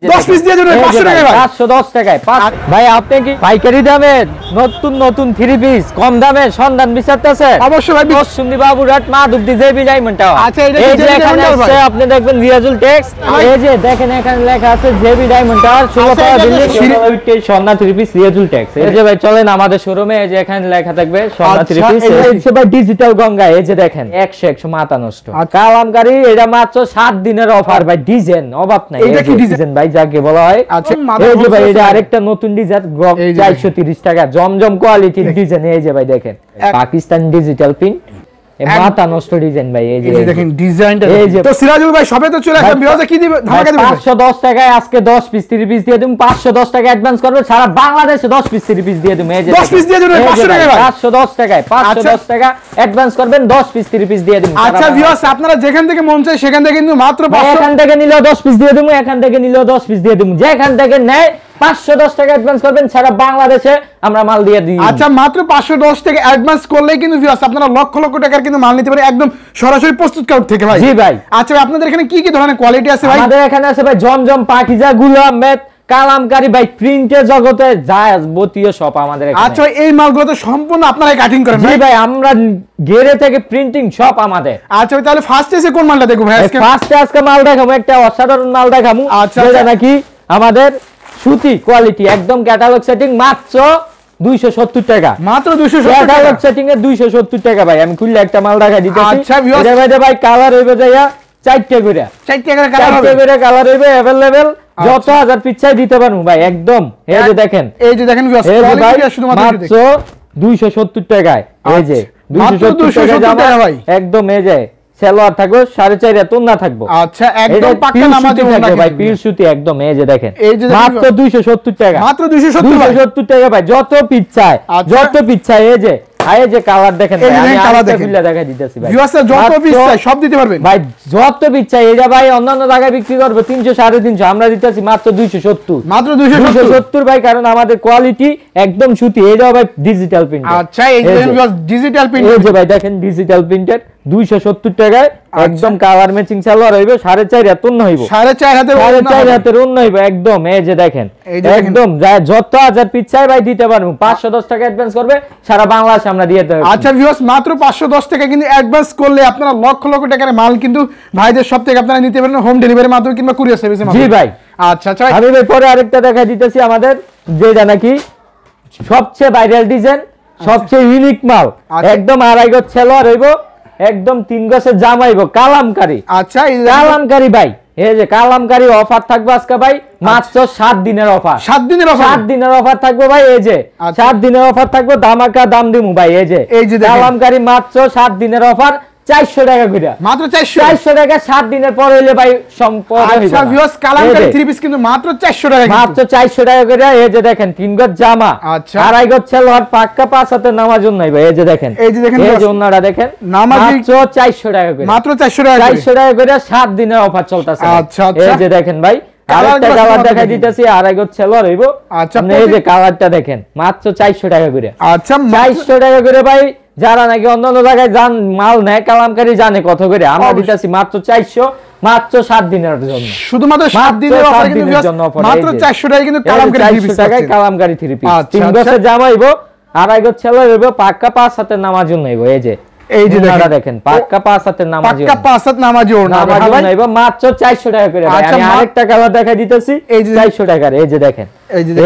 10 piece দিয়ে দেবেন 500 টাকায় ভাই 510 টাকায় ভাই আপনি কি পাইকারি দামে নতুন নতুন 3 পিস কম দামে সন্ধান বিচারতেছে অবশ্যই ভাই সুন্দি Baburhat Madhabdi JB diamond tower. আচ্ছা এই যে এখানে আছে আপনি দেখবেন রিয়াজুল টেক্স, এই যে দেখেন এখানে লেখা আছে জেবি ডায়মন্ড টাওয়ার 16 টাকা বিল্ডিং সন্ধান 3 পিস রিয়াজুল টেক্স। এই যে ভাই চলেন আমাদের শোরুমে, এই যে এখানে লেখা থাকবে সন্ধান 3 পিস। এই যে ভাই ডিজিটাল গঙ্গা, এই যে দেখেন 100 মাথা নষ্ট কালামকারী, এটা মাত্র 7 দিনের অফার ভাই, ডিজাইন অভাব নাই। এটা কি ডিজাইন ভাই যাকে বলা হয়। আচ্ছা এই যে ভাই এটা আরেকটা নতুন ডিজাইন 430 টাকা জমজম কোয়ালিটির ডিজাইন। এই যে ভাই দেখেন পাকিস্তান ডিজিটাল প্রিন্ট মাথা নষ্ট ডিজাইন ভাই। এই যে দেখেন ডিজাইনটা। তো সিরাজুল ভাই সবে তো চলে আসলাম, বিরাজে কি দিবেন? ধামাকা দিবেন 510 টাকায় আজকে 10 পিস 3 পিস দিয়ে দিম। 510 টাকা অ্যাডভান্স করবে, সারা বাংলাদেশে 10 পিস 3 পিস দিয়ে দিম। এই যে 10 পিস দিয়ে দেবেন 500 টাকায় ভাই 510 টাকায় 510 টাকা অ্যাডভান্স করবেন, 10 পিস 3 পিস দিয়ে দিম। আচ্ছা ভিউয়ার্স আপনারা যেখান থেকে মন চায় সেখান থেকে কিন্তু মাত্র 500, এখান থেকে নিলেও 10 পিস দিয়ে দিম, এখান থেকে নিলেও 10 পিস দিয়ে দিম, যেখান থেকে নেয় 510 টাকা অ্যাডভান্স করবেন, সারা বাংলাদেশে আমরা মাল দিয়ে দিই। আচ্ছা মাত্র 510 টাকা অ্যাডভান্স করলেই কিন্তু ভিউয়ার্স আপনারা লক্ষ লক্ষ টাকার কিন্তু মাল নিতে পারেন একদম সরাসরি প্রস্তুতকারক থেকে ভাই। জি ভাই। আচ্ছা আপনাদের এখানে কি কি ধরনের কোয়ালিটি আছে ভাই? আমাদের এখানে আছে ভাই জমজম, পাকিজা, গুলাম মেদ, কালামকারী ভাই, প্রিন্টের জগতে যা যাবতীয় সব আমাদের এখানে। আচ্ছা এই মালগুলো তো সম্পূর্ণ আপনারাই কাটিং করেন জি ভাই, আমরা গেরে থেকে প্রিন্টিং সব আমাদের। আচ্ছা তাহলে ফার্স্ট এসে কোন মালটা দেখব ভাই আজকে? ফার্স্টে আজকে মাল দেখাবো, একটা অসাধারণ মাল দেখাবো। আচ্ছা যেটা নাকি আমাদের সুতি কোয়ালিটি, একদম ক্যাটালগ সেটিং, মাত্র 270 টাকা। মাত্র 270 টাকা ক্যাটালগ সেটিং এ 270 টাকা ভাই। আমি খুললে একটা মাল দেখা দিতেছি। আচ্ছা ভিউয়ার্স এটা ভাই কালার হইবে যাইয়া 4টা করে, 4টা করে কালার হবে, 4টা করে কালার হইবে अवेलेबल, যত হাজার পিছাই দিতে পারবো ভাই একদম। এই যে দেখেন, এই যে দেখেন ভিউয়ার্স কোয়ালিটি শুধুমাত্র মাত্র 270 টাকায়। এই যে 270 টাকা ভাই একদম। এই যে সেলোয়ার থাকবে 4.5 এতন না থাকবো। আচ্ছা একদম পাক্কা নামাজি থাকবে ভাই, পিওর সুতি একদম। এই যে দেখেন মাত্র 270 টাকা, মাত্র 270 টাকা ভাই, যত পিছায় যত পিছায়। এই যে এই যে কালার দেখেন ভাই, আমি আরেকটা খুলে দেখা দিতেছি ভাই। ভিউয়ার্স যত পিস চাই সব দিতে পারবেন ভাই, যত পিস চাই। এটা ভাই অন্যান্য জায়গায় বিক্রি করবে 300 350, আমরা দিতেছি মাত্র 270, মাত্র 270 ভাই, কারণ আমাদের কোয়ালিটি একদম সুতি। এটা ভাই ডিজিটাল প্রিন্ট। আচ্ছা এই যে ভিউয়ার্স ডিজিটাল প্রিন্ট, এই যে ভাই দেখেন ডিজিটাল প্রিন্টের 270 টাকায় একদম কালার ম্যাচিং সালোয়ার হইবে, 4.5 এতন হইব, 4.5 হাতের অন্য হইব একদম। এই যে দেখেন একদম যত হাজার পিস চাই ভাই দিতে পারবো। 510 টাকা অ্যাডভান্স করবে, সারা বাংলাদেশে আমরা দিয়ে দেব। আচ্ছা ভিউয়ার্স মাত্র 510 টাকা কিন্তু অ্যাডভান্স করলে আপনারা লক্ষ লক্ষ টাকার মাল কিন্তু ভাইদের সব থেকে আপনারা নিতে পারেন হোম ডেলিভারির মাধ্যমে কিংবা কুরিয়ার সার্ভিসের মাধ্যমে। জি ভাই। আচ্ছা আচ্ছা আমি ভাই পরে আরেকটা দেখা দিতেছি আমাদের, যেটা নাকি সবচেয়ে ভাইরাল ডিজাইন, সবচেয়ে ইউনিক মাল, একদম 2.5 গজ সেলোয়ার হইব, একদম 3 গজের জামা হইব, কালামকারী। আচ্ছা কালামকারী ভাই, এই যে কালামকারী অফার থাকবে আজকে ভাই, মাত্র 7 দিনের অফার। 7 দিনের অফার, 7 দিনের অফার থাকবে ভাই। এই যে 7 দিনের অফার থাকবে, ধামাকা দাম দিমু ভাই। এই যে কালামকারী মাত্র 7 দিনের অফার, 400 টাকা করে, মাত্র 400 টাকা। 7 দিনের পর হইলে ভাই সম্পদ হইবে। আচ্ছা ভিউয়ার্স কালামকারী 3 পিস কিন্তু মাত্র 400 টাকা, মাত্র 400 টাকা করে। এই যে দেখেন 3 গজ জামা, 2.5 গজ সেলোয়ার, পাক্কা 5 হাতের নামাজ নাই ভাই। এই যে দেখেন, এই যে ওন্নাটা দেখেন, মাত্র 400 টাকা করে, মাত্র 400 টাকা, 400 টাকা করে 7 দিনের অফার চলতেছে। আচ্ছা এই যে দেখেন ভাই, আরেকটা কালার দেখাই দিতেছি, 2.5 গজ সেলোয়ার হইব। আচ্ছা এই যে কালারটা দেখেন, মাত্র 400 টাকা করে। আচ্ছা 400 টাকা করে ভাই। যারা নাকি অন্যান্য জায়গায় জান মাল নেয় কালামকারী জানে কত করে, আমরা দিতেছি মাত্র 400, মাত্র 7 দিনের জন্য, শুধুমাত্র 7 দিনের অফার কিন্তু মাত্র 400 টাকা কিন্তু কালামকারী 3 পিস টাকায় কালামকারী 3 পিস 3 গজের জামা হইব, 2.5 গজ সেলোয়ার হইব, পাক্কা 5 হাতের নামাজ হইব। এই যে এই যে দেখেন পাক্কা 5 হাতের নামাজ, পাক্কা 5 হাত নামাজ হইব, মাত্র 400 টাকা করে। আমি আরেকটা কালার দেখাই দিতেছি, এই যে 400 টাকার। এই যে দেখেন,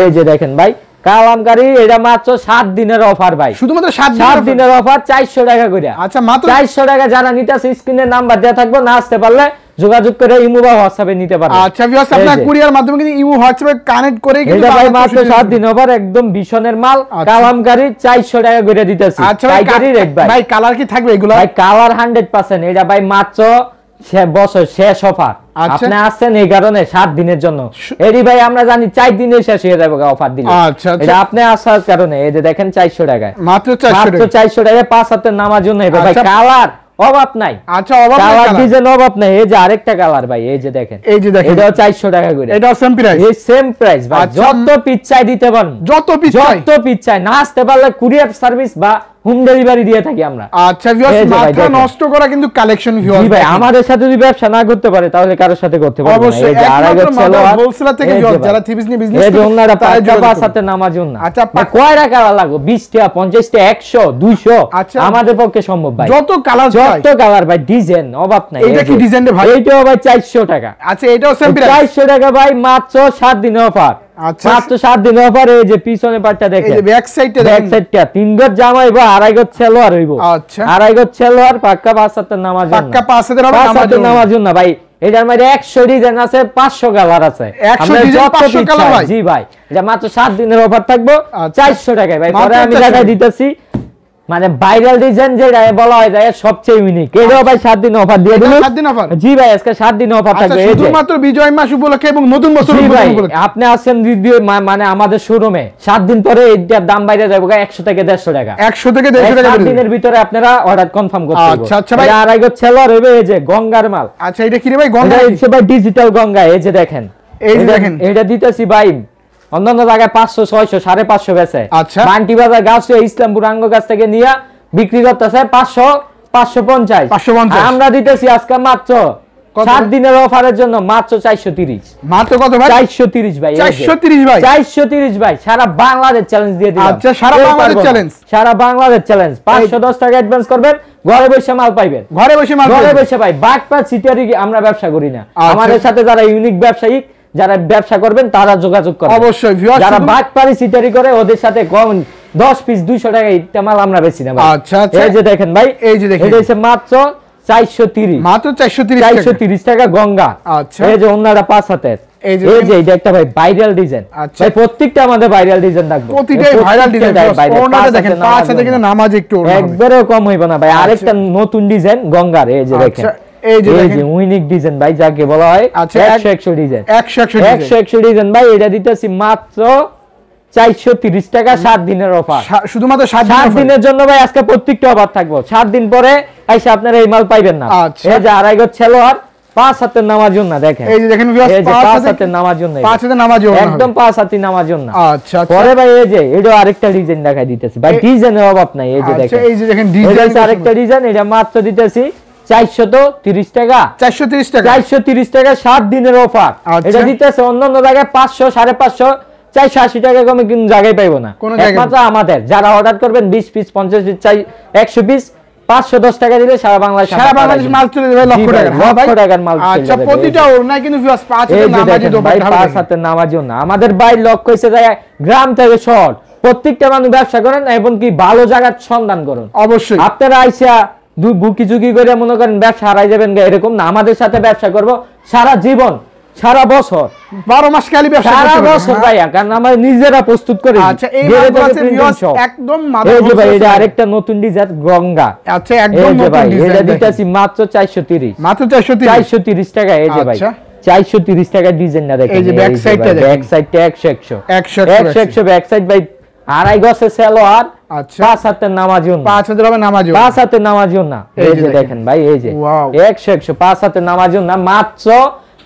এই যে দেখেন ভাই কালামকারী, এটা মাত্র 7 দিনের অফার ভাই, শুধুমাত্র 7 দিনের অফার, 400 টাকা করে। আচ্ছা মাত্র 400 টাকা। যারা নিতেছে স্ক্রিনে নাম্বার দেয়া থাকবে, না আসতে পারলে যোগাযোগ করে ইমো বা হোয়াটসঅ্যাপে নিতে পারবেন। আচ্ছা ভিউয়ার্স আপনারা কুরিয়ার মাধ্যমে কিন্তু ইমো হোয়াটসঅ্যাপে কানেক্ট করে কিন্তু ভাই মাত্র 7 দিন অফার, একদম ভীষণের মাল, কালামকারী 400 টাকা করে দিতেছি। পাইকারি রেট ভাই। ভাই কালার কি থাকবে এগুলো? ভাই কালার 100%। এটা ভাই মাত্র বছর শেষ অফার, আপনি আসছেন এই কারণে 7 দিনের জন্য। এরি ভাই আমরা জানি 4 দিনে শেষ হয়ে যাবে অফার দিলে। আচ্ছা এটা আপনি আসার কারণে। এই যে দেখেন 400 টাকায়, মাত্র 400 টাকায় 5 হাতের নামার জন্য ভাই। কালার অভাব নাই। আচ্ছা অভাব নাই, কালার ডিজাইন অভাব নাই। এই যে আরেকটা কালার ভাই, এই যে দেখেন, এই যে দেখেন, এটাও 400 টাকা করে। এটাও সেম প্রাইস, এই সেম প্রাইস ভাই। যত পিস চাই দিতে পারেন, যত পিস চাই না আসতে পারলে কুরিয়ার সার্ভিস বা হোম ডেলিভারি দিয়ে থাকি আমরা। আচ্ছা ভিউয়ার্স, মাথা নষ্ট করা কিন্তু কালেকশন ভিউয়ার্স। জি ভাই, আমাদের সাথে যদি ব্যবসা না করতে পারে তাহলে কারোর সাথে করতে পারবে না। অবশ্যই একমাত্র হোলসেলার থেকে ভিউয়ার্স যারা থ্রি পিস নিয়ে বিজনেস করে, এই যে ওনারা পাঁচটা পাঁচ হাতে নামার জন্য। আচ্ছা কয় টাকা লাগবে? 20 টাকা, 50 টাকা, 100, 200 আমাদের পক্ষে সম্ভব ভাই। যত কালার ভাই, ডিজাইন অভাব নাই। এটা কি ডিজাইন রে ভাই? এইটাও ভাই 400 টাকা। আচ্ছা এটাও সেম প্রাইস 400 টাকা ভাই, মাত্র 7 দিনের অফার। আচ্ছা মাত্র 7 দিনের অফার। এই যে পিছনে পাটটা দেখেন, এই যে ব্যাক সাইডটা দেখেন, ব্যাক সাইডটা 3 গজ জামা হইবো, 2.5 গজ সালোয়ার হইবো। আচ্ছা 2.5 গজ সালোয়ার, পাক্কা 5 হাতের নামাজ জন্য, পাক্কা 5 হাতের হবে নামাজ জন্য ভাই। এটার মধ্যে 100 ডিজাইন আছে, 500 কালার আছে। 100 ডিজাইন 500 কালার ভাই। জি ভাই, এটা মাত্র 7 দিনের অফার থাকবো 400 টাকায় ভাই। পরে আমি দেখাই দিতেছি, মানে ভাইরাল ডিজাইন যেটা বলা হয় যায় সবচেয়ে ইউনিক। এটাও ভাই 7 দিন অফার দিয়ে দিলাম। 7 দিন অফার? জি ভাই, আজকে 7 দিন অফার থাকবে। এই যে শুধুমাত্র বিজয় মাস উপলক্ষে এবং নতুন বছর উপলক্ষে আপনি আসেন মানে আমাদের শোরুমে, 7 দিন পরে এটার দাম বাইরে যাবে 100 থেকে 150 টাকা। 100 থেকে 150 টাকা 7 দিনের ভিতরে আপনারা অর্ডার কনফার্ম করতে পারবেন। আচ্ছা আচ্ছা ভাই, 2.5 গজ সেলর হবে। এই যে গঙ্গার মাল। আচ্ছা এটা কি রে ভাই? গঙ্গা এটা ভাই ডিজিটাল গঙ্গা। এই যে দেখেন, এই যে দেখেন, এটা দিতেছি ভাই অন্যান্য জায়গায় 500, 600, 550 বেচে। আচ্ছা বান্টি বাজার গাছে ইসলামপুর আঙ্গ গাছ থেকে নিয়ে বিক্রি করতেছে 500, 550, 550। আমরা দিতেছি আজকে মাত্র 7 দিনের অফারের জন্য মাত্র 430। মাত্র কত ভাই? 430 ভাই। 430 ভাই, 430 ভাই। সারা বাংলাদেশ চ্যালেঞ্জ দিয়ে দিলাম। আচ্ছা সারা বাংলাদেশ চ্যালেঞ্জ, সারা বাংলাদেশ চ্যালেঞ্জ। 510 টাকা অ্যাডভান্স করবেন, ঘরে বসে মাল পাইবেন। ঘরে বসে ভাই। বাটপাট সিটারি আমরা ব্যবসা করি না। আমাদের সাথে যারা ইউনিক ব্যবসায়ী যারা ব্যবসা করবেন তারা যোগাযোগ করবেন অবশ্যই। যারা বাটপারি সিটারি করে ওদের সাথে কম 10 পিস 200 টাকা ইটা মাল আমরা বেচি না ভাই। আচ্ছা আচ্ছা, এই যে দেখেন ভাই, এই যে দেখেন, এটা হচ্ছে মাত্র 430, মাত্র 430 টাকা গঙ্গা। আচ্ছা, এই যে ওনারা 5 হাতের, এই যে এটা একটা ভাই ভাইরাল ডিজাইন। ভাই প্রত্যেকটা আমাদের ভাইরাল ডিজাইন থাকবে, প্রত্যেকটাই ভাইরাল ডিজাইন। ওনাটা দেখেন 5 হাতে কিন্তু নামাজ একটু একবারে কম হইব না ভাই। আরেকটা নতুন ডিজাইন গঙ্গার, এই যে দেখেন, এই যে ইউনিক ডিজাইন ভাই যাকে বলা হয় 100 ডিজাইন, 100 ডিজাইন ভাই। এটা দিতেছি মাত্র 430 টাকা, 7 দিনের অফার। শুধুমাত্র 7 দিনের জন্য ভাই। আজকে প্রত্যেকটা অফার থাকবো। 7 দিন পরে এসে আপনারা এই মাল পাইবেন না। এই যে 2.5 গজ সেলোয়ার, 5 হাতের নামার জন্য দেখেন, এই যে দেখেন 5 হাতের নামার জন্য, 5 হাতের নামার জন্য, একদম 5 হাতের নামার জন্য। আচ্ছা পরে ভাই এই যে এটা আরেকটা ডিজাইন দেখাই দিতেছি ভাই, ডিজাইনের অভাব নাই। এই যে দেখেন, এই যে দেখেন ডিজাইন, আরেকটা ডিজাইন। এটা মাত্র দিতেছি 430 টাকা, 430 টাকা, 430 টাকা, 7 দিনের অফার। এটা দিতেছে অন্যান্য জায়গায় 500, 550, 480 টাকা কমে কিন্তু জায়গায় পাইবো না। একমাত্র আমাদের যারা অর্ডার করবেন 20 পিস, 50 পিস, 100 পিস, 510 টাকা দিলে সারা বাংলাদেশ মাল চলে যাবে। লক্ষ টাকার মাল। আচ্ছা প্রতিটা ওড়নায় কিন্তু 5 হাতের নামাজি দোপাট্টা হবে, 5 হাতের নামাজি না। আমাদের ভাই লক্ষ্য হইছে যায় গ্রাম থেকে শহর প্রত্যেকটা মানুষ ব্যবসা করেন এবং কি ভালো জায়গার সন্ধান করুন। অবশ্যই আপনারা আইসা বুকি ঝুঁকি করে মনে করেন ব্যবসা হারাই যাবেন এরকম না। আমাদের সাথে ব্যবসা করব সারা জীবন, সারা বছর, 12 মাস খালি ব্যবসা সারা বছর ভাই, কারণ আমরা নিজেরা প্রস্তুত করি। আচ্ছা এই একদম এই যে ভাই এটা আরেকটা নতুন ডিজাইন গঙ্গা। আচ্ছা একদম নতুন ডিজাইন, এটা দিতেছি মাত্র 430, মাত্র 430 টাকা। এই যে ভাই 430 টাকা ডিজাইনটা দেখেন, এই যে ব্যাক সাইডটা দেখেন, ব্যাক সাইডটা 100 ব্যাক সাইড ভাই। 2.5 গজের সেলোয়ার, 5 হাতের নামাজ জন্য, 5 হাতের হবে নামাজ জন্য, 5 হাতের নামাজ জন্য। এই যে দেখেন ভাই, এই যে 100 5 হাতের নামাজ জন্য মাত্র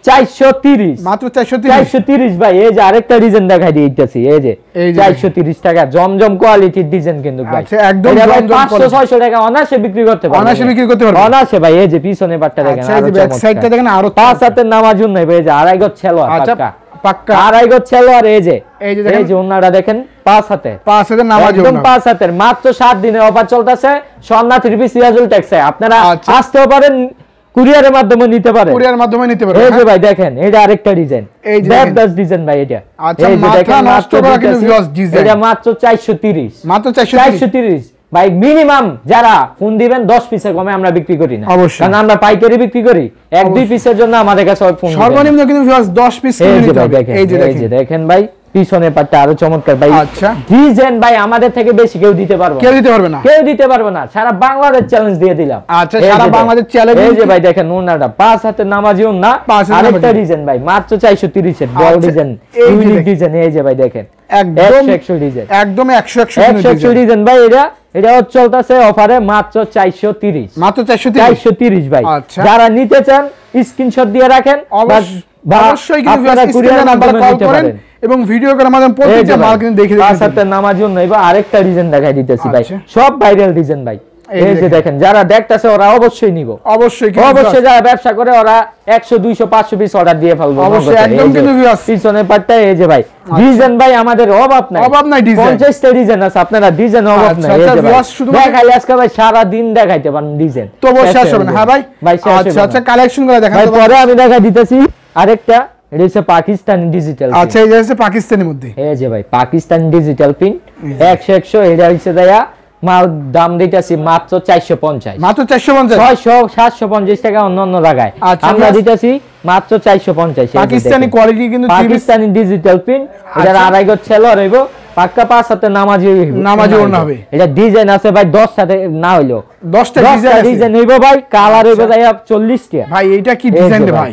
430, মাত্র 430 ভাই। এই যে আরেকটা ডিজাইন দেখাই দিতেছি, এই যে 430 টাকা জমজম কোয়ালিটির ডিজাইন কিন্তু ভাই। আচ্ছা একদম জমজম 500 600 টাকা অনায়াসে বিক্রি করতে পারবেন, অনায়াসে বিক্রি করতে পারবেন, অনায়াসে ভাই। এই যে পিছনে পাটটা দেখেন, আচ্ছা এই যে ব্যাক সাইডটা দেখেন, আরো 5 হাতের নামাজ জন্য ভাই। এই যে 2.5 গজ সেলোয়ার, পাক্কা পাক্কা 2.5 গজ সেলোয়ার। এই যে এই যে ওনারা দেখেন 5 হাতের, 5 হাতের নামাজ জন্য, একদম 5 হাতের। মাত্র 7 দিনের অফার চলতেছে। সন্না 3 পিস সিরাজুল টেক্সে আপনারা আসতেও পারেন, কুরিয়ারের মাধ্যমে নিতে পারে, কুরিয়ারের মাধ্যমে নিতে পারে। এই যে ভাই দেখেন, এটা আরেকটা ডিজাইন, এই যে দেবদাস ডিজাইন ভাই। এটা আচ্ছা মাথা নষ্ট করা কিন্তু ভিউয়ার্স ডিজাইন। এটা মাত্র 430, মাত্র 430 ভাই। মিনিমাম যারা ফোন দিবেন 10 পিসের কমে আমরা বিক্রি করি না, কারণ আমরা পাইকারি বিক্রি করি। 1-2 পিসের জন্য আমাদের কাছে ফোন সর্বনিম্ন কিন্তু ভিউয়ার্স 10 পিস নিতে হবে। এই যে দেখেন ভাই পিছনের পাটটা আরো চমৎকার ভাই। আচ্ছা ডিজাইন ভাই আমাদের থেকে বেশি কেউ দিতে পারবে না, কেউ দিতে পারবে না, কেউ দিতে পারবে না। সারা বাংলাদেশ চ্যালেঞ্জ দিয়ে দিলাম। আচ্ছা সারা বাংলাদেশ চ্যালেঞ্জ। এই যে ভাই দেখেন ওনাটা 5 হাতের নামাজি ওন্না, আরেকটা ডিজাইন ভাই মাত্র 430 এর বড় ডিজাইন, ইউনিক ডিজাইন। এই যে ভাই দেখেন একদম 100 ডিজাইন, একদম 100 ডিজাইন ভাই। এটা চলতেছে অফারে মাত্র 430, মাত্র 430 ভাই। যারা নিতে চান স্ক্রিনশট দিয়ে রাখেন, বা অবশ্যই কিন্তু আপনারা ভিউয়ার্স কুরিয়ার স্ক্রিনে নাম্বার মাধ্যমে কল নিতে করেন পারেন। এবং ভিডিও করার মাধ্যমে প্রত্যেকটা মাল কিন্তু দেখে পাঁচ দেখে হাতের নামার জন্য এবার আরেকটা ডিজাইন দেখাই দিতেছি ভাই, আচ্ছা। সব ভাইরাল ডিজাইন ভাই। এই যে দেখেন, যারা দেখতেছে ওরা অবশ্যই নিব, অবশ্যই কিন্তু অবশ্যই যারা ব্যবসা করে ওরা 100 200 500 পিস অর্ডার দিয়ে ফেলবো অবশ্যই একদম কিন্তু ভিউয়ার্স পিছনের পাটটা। এই যে ভাই ডিজাইন ভাই আমাদের অভাব নাই ডিজাইন 50 টা ডিজাইন আছে, আপনারা ডিজাইন অভাব নাই। এই যে ভাই দেখাই আজকে ভাই সারা দিন দেখাইতে পারেন ডিজাইন, তো শেষ হবে না। হ্যাঁ ভাই আচ্ছা আচ্ছা কালেকশন করে দেখান ভাই। তো পরে আমি দেখা দিতেছি আরেকটা, এটা হচ্ছে পাকিস্তানি ডিজিটাল। আচ্ছা এই যে হচ্ছে পাকিস্তানের মধ্যে, এই যে ভাই পাকিস্তানি ডিজিটাল প্রিন্ট 100 এটা হচ্ছে দেয়া মাল দাম দিতেছি মাত্র 450, মাত্র 450 600 750 টাকা অন্য জায়গায়, আচ্ছা, আমরা দিতেছি মাত্র 450। পাকিস্তানি কোয়ালিটি কিন্তু পাকিস্তানি ডিজিটাল প্রিন্ট, এটা আড়াই গজ ছেলো রইব, পাক্কা 5 হাতে নামাজি ওড়না হবে। এটা ডিজাইন আছে ভাই 10 সাথে না হইলো 10টা ডিজাইন হইব ভাই, কালার হইব ভাই 40 টা। ভাই এটা কি ডিজাইন রে ভাই,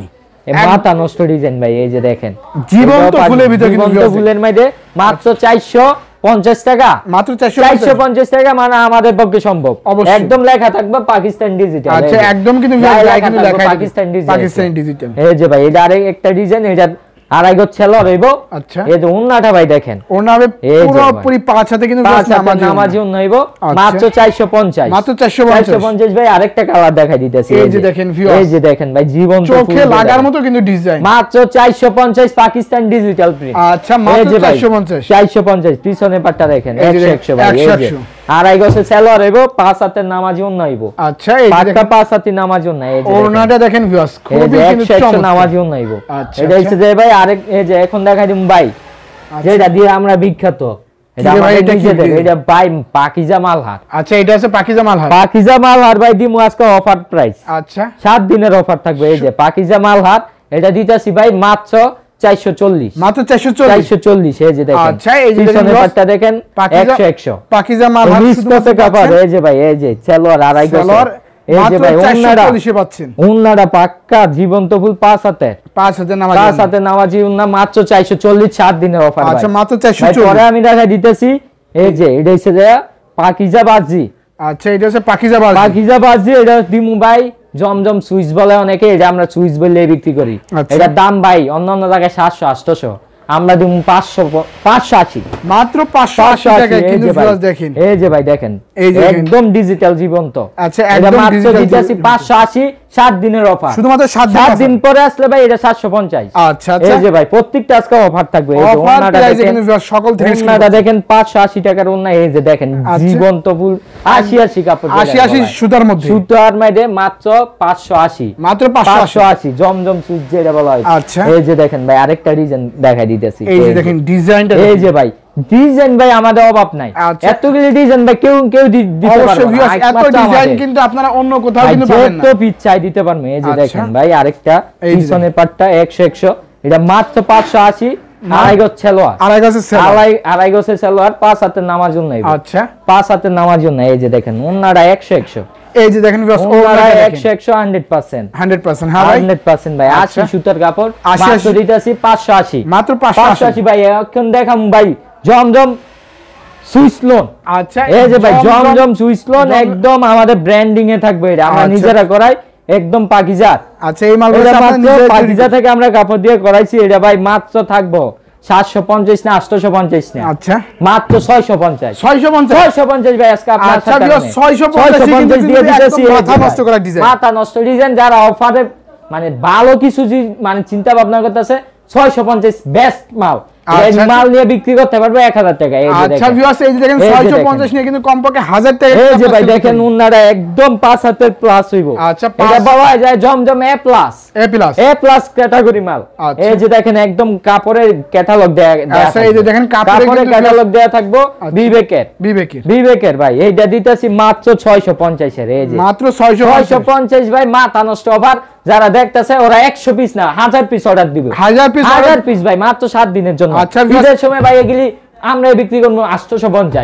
মাথা নষ্ট ডিজাইন ভাই। এই যে দেখেন জীবন্ত ফুলের ভিতর কিন্তু জীবন্ত ফুলের মধ্যে মাত্র 450 টাকা, মাত্র 450 টাকা, মানে আমাদের পক্ষে সম্ভব। অবশ্যই। একদম লেখা থাকবে পাকিস্তান ডিজিটাল। আচ্ছা একদম কিন্তু পাকিস্তান পাকিস্তানি ডিজিটাল। এই যে ভাই এটা আরেক একটা ডিজাইন, এটা আড়াই গজ ছেলো রইব। আচ্ছা এই যে ওন্নাটা ভাই দেখেন, ওড়না হবে পুরোপুরি 5 হাতে কিন্তু নামাজি ওন্না হইব মাত্র 450, মাত্র 450 ভাই। আরেকটা কালার দেখাই দিতেছি, এই যে দেখেন ভিউয়ার্স, এই যে দেখেন ভাই জীবন্ত চোখে লাগার মতো কিন্তু ডিজাইন, মাত্র 450 পাকিস্তান ডিজিটাল প্রিন্ট। আচ্ছা মাত্র 450 পিছনে পাটটা দেখেন 100 ভাই। এই যে আড়াই গজে সেলোয়ার হইব, 5 হাতের নামাজি ওন্না হইব। আচ্ছা এই যে পাটটা 5 হাতের নামাজি ওন্না। এই যে ওড়নাটা দেখেন ভিউয়ার্স, খুবই কিন্তু 100 নামাজি ওন্না হইব। আচ্ছা এটা হচ্ছে যে ভাই আরেক, এই যে এখন দেখাই দিম ভাই, যেটা দিয়ে আমরা বিখ্যাত, এটা ভাই এটা কি, এটা ভাই পাকিজা মালহার। আচ্ছা এটা আছে পাকিজা মালহার, পাকিজা মালহার ভাই দিমু আজকে অফার প্রাইস। আচ্ছা 7 দিনের অফার থাকবে। এই যে পাকিজা মালহার, এটা দিতাছি ভাই মাত্র 440, মাত্র 440। এই যে দেখেন। আচ্ছা এই যে পিছনের পাটটা দেখেন 100 পাকিজা মালহার শুধু কাপড়। এই যে ভাই এই যে সেলোয়ার আড়াই গজ, এই যে ভাই ওন্নাটা পাচ্ছেন, ওন্নাটা পাক্কা জীবন্ত ফুল 5 হাতের, 5 হাতে নামাজি, 5 হাতে নামাজি ওন্না মাত্র 440, 7 দিনের অফার। আচ্ছা মাত্র ভাই 440। পরে আমি দেখা দিতেছি, এই যে এটা হচ্ছে যে পাকিজা বাজি। আচ্ছা এটা হচ্ছে পাকিজা বাজি, পাকিজা বাজি। এটা দিমু ভাই জমজম সুইচ বলে অনেকে, এটা আমরা সুইচ বলে বিক্রি করি। আচ্ছা। এটার দাম ভাই অন্যান্য জায়গায় 700 800, আমরা দিমু 580, মাত্র 580 টাকা কিন্তু ভিউয়ার্স দেখেন। এই যে ভাই দেখেন এই যে একদম ডিজিটাল জীবন্ত। আচ্ছা এটা একদম মাত্র ডিজিটাল দিতেছি 580, 7 দিনের অফার, শুধুমাত্র 7 দিন পরে আসলে ভাই এটা 750। আচ্ছা আচ্ছা এই যে ভাই প্রত্যেকটা আজকে অফার থাকবে। এই যে অফার ওন্নাটা প্রাইসে দেখেন, কিন্তু ভিউয়ার্স সকল থেকে ওন্নাটা দেখেন 580 টাকার ওন্না। এই যে দেখেন জীবন্ত ফুল 80 কাপড়, 80 সুতার মধ্যে, সুতার মধ্যে মাত্র 580, মাত্র 580 জমজম সুইচ যেটা বলা হয়। আচ্ছা এই যে দেখেন ভাই আরেকটা ডিজাইন দেখাই দিতেছি। এই যে দেখেন ডিজাইনটা, এই যে ভাই ডিজাইন ভাই আমাদের অভাব নাই, আচ্ছা। এতগুলো ডিজাইন ভাই কেউ দিতে পারবে অবশ্যই না। ভিউয়ার্স এত ডিজাইন কিন্তু আপনারা অন্য কোথাও কিন্তু পাবেন না, তো পিচ্ছাই দিতে পারবে। এই যে আচ্ছা। দেখেন ভাই আরেকটা পিছনের পাটটা 100 এটা মাত্র 580, আড়াই গজ সেলোয়ার, আড়াই গজের সেলোয়ার, 5 হাতের নামার জন্য। আচ্ছা 5 হাতের নামার জন্য। এই যে দেখেন ওন্নাটা 100, এই যে দেখেন ভিউয়ার্স ওন্নাটা ওড়নাটা 100 100%। হ্যাঁ ভাই 100% ভাই 80 সুতার কাপড়, 80 মাত্র দিতেছি 580, মাত্র 580 ভাই। এখন দেখাম ভাই জমজম সুইচ লোন। আচ্ছা এই যে ভাই জমজম সুইচ লোন একদম আমাদের ব্র্যান্ডিং এ থাকবে, এটা আমরা নিজেরা করাই, একদম পাকিজা। আচ্ছা এই মালগুলো আপনারা নিজেরা পাকিজা থেকে আমরা কাপড় দিয়ে করাইছি। এটা ভাই মাত্র থাকবো 750 না 850 না, আচ্ছা মাত্র 650 ভাই আজকে আপনার আচ্ছা 650 দিয়ে দিতেছি। মাথা নষ্ট করা ডিজাইন, মাথা নষ্ট ডিজাইন, যারা অফারে মানে ভালো কিছু মানে চিন্তা ভাবনা করতেছে 650 বেস্ট মাল, এই মাল নিয়ে বিক্রি করতে পারবে 1000 টাকা। এই যে আচ্ছা ভিউয়ার্স এই যে দেখেন 650 নিয়ে কিন্তু কমপক্ষে 1000 টাকা। এই যে ভাই দেখেন উন্নাটা একদম 5 হাতের প্লাস হইব। আচ্ছা এটা বলা যায় জমজম এ প্লাস ক্যাটাগরি মাল। এই যে দেখেন একদম কাপড়ের ক্যাটালগ দেয়া। আচ্ছা এই যে দেখেন কাপড়ের ক্যাটালগ দেয়া থাকবো বিবেকের ভাই। এইটা দিতেছি মাত্র 650 এর। এই যে মাত্র 650 ভাই মাথা নষ্ট অফার, যারা দেখতেছে ওরা 100 পিস না 1000 পিস অর্ডার দিবে, 1000 পিস ভাই মাত্র 7 দিনের জন্য। আচ্ছা ঈদের সময় ভাই এগুলি আমরা বিক্রি করবো 850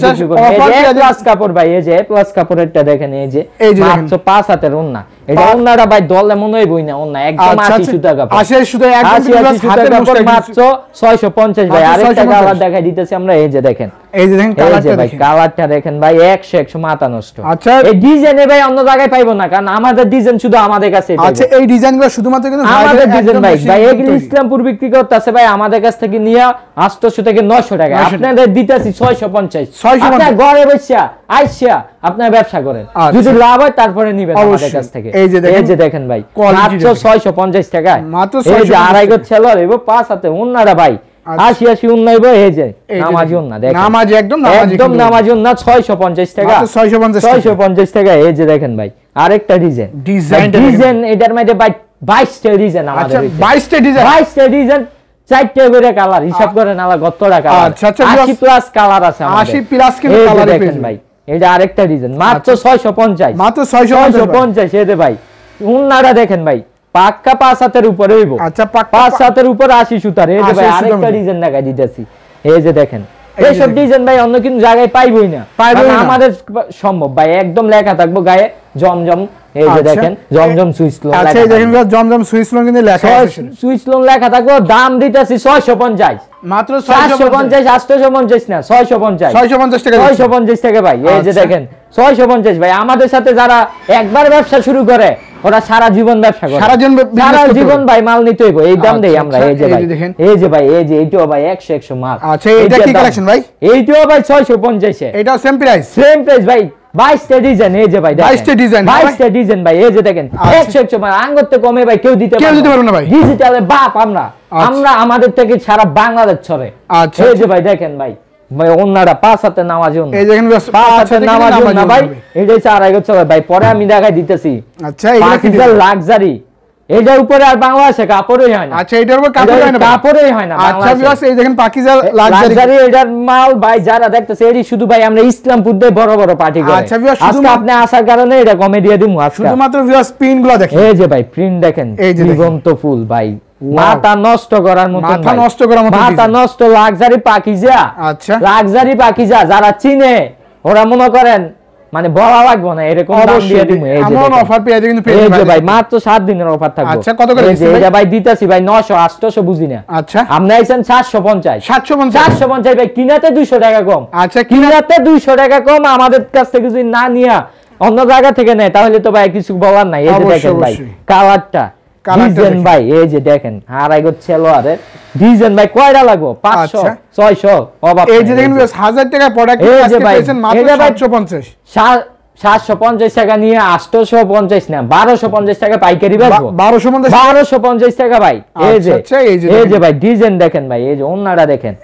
বিক্রি করবো। এই যে প্লাস কাপড় ভাই, এই যে প্লাস কাপড়েরটা দেখেন, এই যে মাত্র 5 হাতের ওন্না, এটা ওন্নাটা ভাই দলে মনে হইবই না ওন্না একদম 80 সুতা কাপড় 80 সুতা একদম ভিউয়ার্স হাতের কাপড় মাত্র 650 ভাই আরেকটা কালার দেখাই দিতেছি আমরা এই যে দেখেন এই যে দেখেন কালারটা ভাই কালারটা দেখেন ভাই 100 মাথা নষ্ট আচ্ছা এই ডিজাইনে ভাই অন্য জায়গায় পাইবো না কারণ আমাদের ডিজাইন শুধু আমাদের কাছে আচ্ছা এই ডিজাইনগুলো শুধুমাত্র কিন্তু আমাদের ডিজাইন ভাই এগুলো ইসলামপুর বিক্রি করতেছে ভাই আমাদের কাছ থেকে নিয়ে 800 থেকে 900 টাকা আপনাদের দিতেছি 650 আপনারা ঘরে বসিয়া আইসা আপনারা ব্যবসা করেন যদি লাভ হয় তারপরে নিবেন আমাদের কাছ থেকে এই যে দেখেন ভাই মাত্র 650 টাকা মাত্র 650 এই যে আড়াই গজ ছেল এবং পাঁচ হাতে ওন্নাটা ভাই 80 উন্নয়ব এই যে নামাজি উন্না দেখেন নামাজি একদম নামাজি উন্না 650 টাকা মাত্র 650 টাকা এই যে দেখেন ভাই আরেকটা ডিজাইন এটার মধ্যে ভাই 22 টা ডিজাইন আমাদের আচ্ছা 22 টা ডিজাইন 4টা করে কালার হিসাব করেন আলা কতটা কালার আচ্ছা 80 প্লাস কালার আছে আমাদের 80 প্লাস কিন্তু কালার দেখেন ভাই এটা আরেকটা ডিজাইন মাত্র 650 মাত্র 650 এই যে ভাই উন্নাটা দেখেন ভাই পাক্কা 5 হাতের উপরে হইবো আচ্ছা পাক্কা 5 হাতের উপর 80 সুতার এই যে ভাই আরেকটা ডিজাইন দেখাই দিতেছি এই যে দেখেন এই সব ডিজাইন ভাই অন্য কোন জায়গায় পাইবই না আমাদের সম্ভব ভাই একদম লেখা থাকবো গায়ে জমজম এই যে দেখেন জমজম সুইচ লোন আচ্ছা এই দেখেন জমজম সুইচ লোন কিন্তু লেখা আছে সুইচ লোন লেখা থাকবো দাম দিতেছি 650 মাত্র 650 850 না 650 টাকা 650 টাকা ভাই এই যে দেখেন 650 ভাই আমাদের সাথে যারা একবার ব্যবসা শুরু করে ওরা সারা জীবন ব্যবসা করে সারা জীবন ভাই মাল নিতে হইব এই দাম দেই আমরা এই যে ভাই এই যে এইটাও ভাই 100 মাল আচ্ছা এটা কি কালেকশন ভাই এইটাও ভাই 650 এটা সেম প্রাইস ভাই 22 টা ডিজাইন এই যে ভাই 22 টা ডিজাইন ভাই এই যে দেখেন 100 মাল আঙ্গতে কমে ভাই কেউ দিতে পারবে না ভাই ডিজিটালে বাপ আমরা আমাদের থেকে সারা বাংলাদেশ ছড়ে আচ্ছা এই যে ভাই দেখেন ভাই ভাই ওন্নাটা 5 হাতে নামাজি ওন্না এই দেখেন 5 হাতে নামাজি ওন্না ভাই এইটাই 4 গজ ভাই পরে আমি দেখাই দিতেছি আচ্ছা এটা কি লাক্সারি এটার উপরে আর বাংলাদেশে কাপড়ই হয় না আচ্ছা এটার উপর কাপড়ই হয় না আচ্ছা ভিউয়ার্স এই দেখেন পাকিজা লাক্সারি এটার মাল ভাই যারা দেখতেছে এডি শুধু ভাই আমরা ইসলামপুর দিয়ে বড় বড় পার্টি করি আচ্ছা ভিউয়ার্স আজকে আপনি আসার কারণে এটা কমে দিয়ে দিমু আজকে শুধুমাত্র ভিউয়ার্স প্রিন্টগুলো দেখেন এই যে ভাই প্রিন্ট দেখেন জীবন্ত ফুল ভাই মাথা নষ্ট করার মত মাথা নষ্ট লাক্সারি পাকিজা আচ্ছা লাক্সারি পাকিজা যারা চিনে ওরা মনে করেন মানে বলা লাগবে না এরকম দাম দিয়ে দিমু এই যে এমন অফার পেয়ে কিন্তু এই যে ভাই মাত্র 7 দিনের অফার থাকবে আচ্ছা কত করে দিছেন এটা ভাই দিতাছি ভাই 900 800 বুঝি না আচ্ছা আপনি আইছেন 750 ভাই কিনাতে 200 টাকা কম আচ্ছা কিনাতে 200 টাকা কম আমাদের কাছ থেকে যদি না নিয়া অন্য জায়গা থেকে নেয় তাহলে তো ভাই কিছু বলার নাই এই যে দেখেন ভাই কালারটা ডিজাইন ভাই এই যে দেখেন আড়াই গজ সেলোয়ারের ডিজাইন ভাই কয়টা লাগবে 500 600 অবাক এই যে দেখেন 1000 টাকা প্রোডাক্ট আজকে পেয়েছেন মাত্র 750 750 টাকা নিয়ে 850 না 1250 টাকা পাইকারি বেচবো 1250 টাকা ভাই এই যে ভাই ডিজাইন দেখেন ভাই এই যে ওন্নাটা দেখেন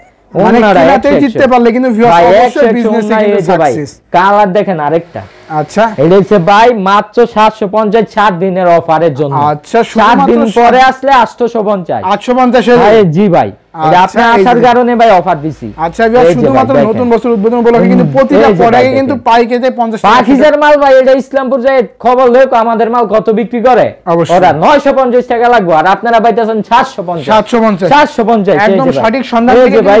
ওন্নাটা জিততে পারলে কিন্তু ভিউয়ার্স অবশ্যই বিজনেসে কিন্তু সাকসেস কালার দেখেন আরেকটা আচ্ছা এটা হচ্ছে ভাই মাত্র 750 7 দিনের অফারের জন্য আচ্ছা 7 দিন পরে আসলে 850 জি ভাই এটা আপনি আসার কারণে ভাই অফার দিছি আচ্ছা ভাই শুধুমাত্র নতুন বছর উদ্বোধন উপলক্ষে কিন্তু প্রতিটা প্রোডাক্টে কিন্তু পাইকারিতে 50 মাল ভাই এটা ইসলামপুর যায় খবর লেখ আমাদের মাল কত বিক্রি করে ওরা 950 টাকা লাগবে আর আপনারা পাইতেছেন 750 একদম সঠিক সন্ধান থেকে ভাই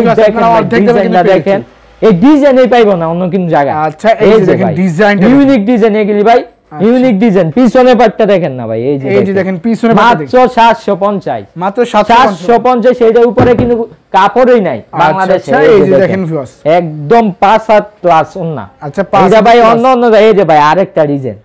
দেখেন এই ডিজাইনই পাইবো না অন্য কোন জায়গা আচ্ছা এই যে দেখেন ডিজাইন ইউনিক ডিজাইন এগুলি ভাই ইউনিক ডিজাইন পিছনে পাটটা দেখেন না ভাই এই যে দেখেন পিছনে পাটটা মাত্র 750 মাত্র 750 এটার উপরে কিন্তু কাপড়ই নাই বাংলাদেশে এই যে দেখেন ভিউয়ার্স একদম 5 হাত প্লাস ওন্না আচ্ছা এটা ভাই অন্য এই যে ভাই আরেকটা ডিজাইন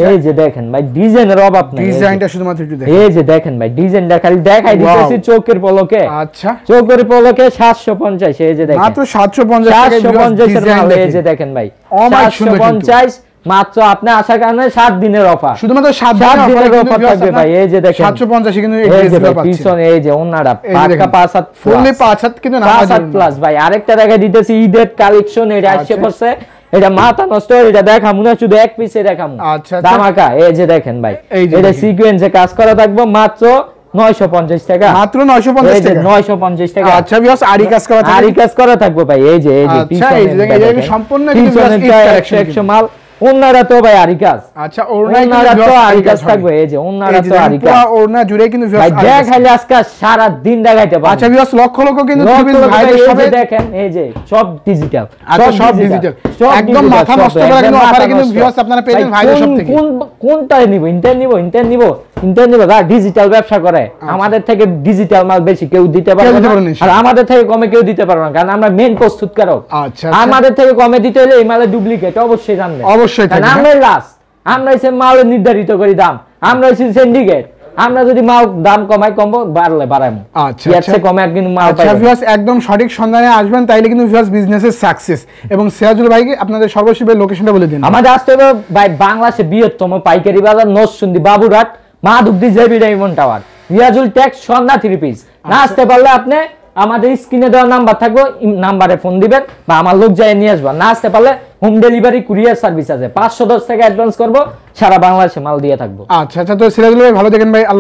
এই যে দেখেন ভাই ডিজাইনের অভাব নাই ডিজাইনটা শুধুমাত্র একটু দেখেন এই যে দেখেন ভাই ডিজাইনটা খালি দেখাই দিতেছি চোখের পলকে আচ্ছা চোখের পলকে 750 এই যে দেখেন মাত্র 750 টাকা 750 এর মাল এই যে দেখেন ভাই 750 মাত্র আপনি আসার কারণে 7 দিনের অফার শুধুমাত্র 7 দিনের অফার থাকবে ভাই এই যে দেখেন 750 কিন্তু এই ড্রেসগুলো পাচ্ছেন পিছনে এই যে ওন্নাটা পাকা 5 হাত ফুললি 5 হাত কিন্তু না 5 হাত প্লাস ভাই আরেকটা দেখা দিতেছি ঈদের কালেকশন এটা আসছে পড়ছে এটা মাথা নষ্ট এটা দেখামু না শুধু এক পিসে দেখামু আচ্ছা ধামাকা এই যে দেখেন ভাই এটা সিকোয়েন্সে কাজ করা থাকবে মাত্র 950 টাকা মাত্র 950 টাকা 950 টাকা আচ্ছা ভিউয়ার্স আরি কাজ করা থাকবে ভাই এই যে আচ্ছা এই যে সম্পূর্ণ কিন্তু 100 মাল ওনারা তো ভাই আরি কাজ। আচ্ছা ওনারা তো আরি কাজ থাকবে, এই যে ওনারা তো আরি কাজ, পুরো ওড়না জুড়ে কিন্তু ভাই দেখাইলে আজকে সারা দিন দেখাইতে পারবো। আচ্ছা ভিউয়ার্স লক্ষ লক্ষ কিন্তু ভাইদের সবে দেখেন এই যে সব ডিজিটাল, আচ্ছা সব ডিজিটাল একদম মাথা নষ্ট করা কিন্তু অফারে কিন্তু ভিউয়ার্স আপনারা পেয়ে যাবেন ভাইদের সব থেকে। কোনটা নিব, ইন্টার নিব ডিজিটাল ব্যবসা করে, আমাদের থেকে ডিজিটাল মাল বেশি কেউ দিতে পারবে না, আর আমাদের থেকে কমে কেউ দিতে পারবে না, কারণ আমরা মেইন প্রস্তুতকারক। আচ্ছা আমাদের থেকে কমে দিতে হলে এই মালের ডুপ্লিকেট অবশ্যই জানবেন, অবশ্যই কারণ আমরা লাস্ট, আমরা এসে মাল নির্ধারিত করি দাম, আমরা এসে সিন্ডিকেট, আমরা যদি মাল দাম কমাই কমবো, বাড়লে বাড়াবো। আচ্ছা আচ্ছা কমে কিন্তু মাল আচ্ছা ভিউয়ার্স একদম সঠিক সন্ধানে আসবেন, তাইলে কিন্তু ভিউয়ার্স বিজনেসের সাকসেস। এবং সিরাজুল ভাইকে আপনাদের সর্বশেষ লোকেশনটা বলে দিন। আমাদের আসতে হবে ভাই বাংলাদেশের বৃহত্তম পাইকারি বাজার Narsingdi Baburhat Madhabdi JB diamond tower, Riazul tex সন্ধ্যা 3 পিস। না আসতে পারলে আপনি আমাদের স্ক্রিনে দেওয়া নাম্বার থাকবে, নাম্বারে ফোন দিবেন বা আমার লোক যায় নিয়ে আসবেন। না আসতে পারলে হোম ডেলিভারি কুরিয়ার সার্ভিস আছে, 510 টাকা অ্যাডভান্স করব, সারা বাংলাদেশে মাল দিয়ে থাকবো। আচ্ছা আচ্ছা, তো সিরাজুল ভাই ভালো দেখেন ভাই, আল্লাহ।